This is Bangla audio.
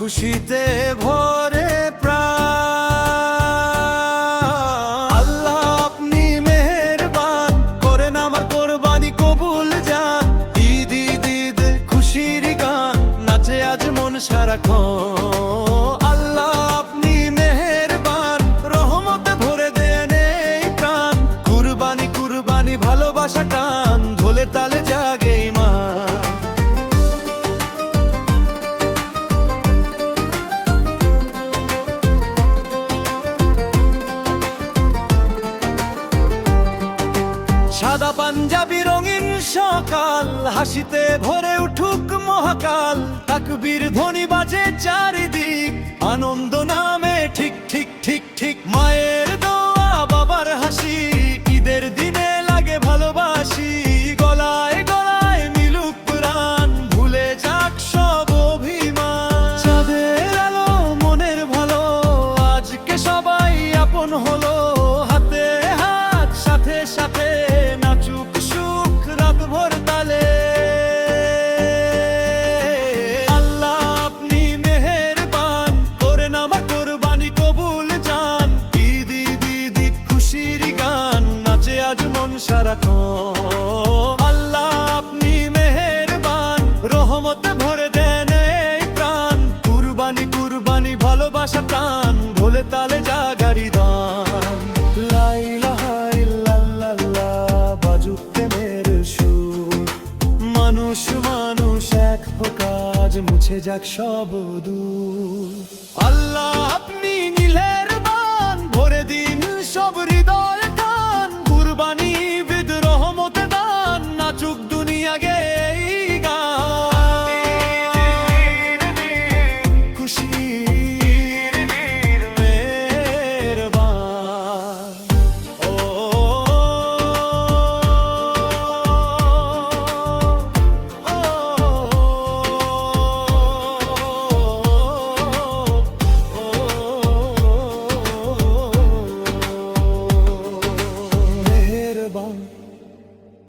খুশিতে ভরে প্রাণ। আল্লাহ আপনি মেহেরবান, করেন আমার কোরবানি কবুল যান। ঈদ ঈদ ঈদ খুশির গান, নাচে আজ মন সারাক্ষণ। আল্লাহ আপনি মেহেরবান, রহমতে ভরে দেন এই প্রাণ। কুরবানি কুরবানি ভালোবাসা টান, ঢোলে তালে জাগে ঈমান। সাদা পাঞ্জাবি রঙিন সকাল, হাসিতে ভরে উঠুক মহাকাল। তাকবীর ধ্বনি বাজে চারিদিক, আনন্দ নামে ঠিক ঠিক ঠিক ঠিক। মায়ের দোয়া বাবার হাসি, ঈদের দিনে লাগে ভালোবাসি। গলায় গলায় মিলুক প্রাণ, ভুলে যাক সব অভিমান। চাঁদের আলো মনের ভালো, আজকে সবাই আপন হলো। হাতে হাত সাথে সাথে নাচুক সুখ রাত ভোর তালে। আল্লাহ আপনি মেহেরবান, করেন আমার কোরবানি কবুল যান। ঈদ ঈদ ঈদ খুশির গান, নাচে আজ মন সারাক্ষণ। আল্লাহ আপনি মেহেরবান, রহমতে ভরে দেন এই প্রাণ। কুরবানি কুরবানি ভালোবাসা টান, ঢোলে তালে জাগারি দান। লা ইলাহা ইল্লাল্লাহ, বাজুক প্রেমের সুর। মানুষ মানুষ এক হোক, আজ মুছে যাক সব দূর। আল্লাহ আপনি নীলের বান, ভরে দিন সব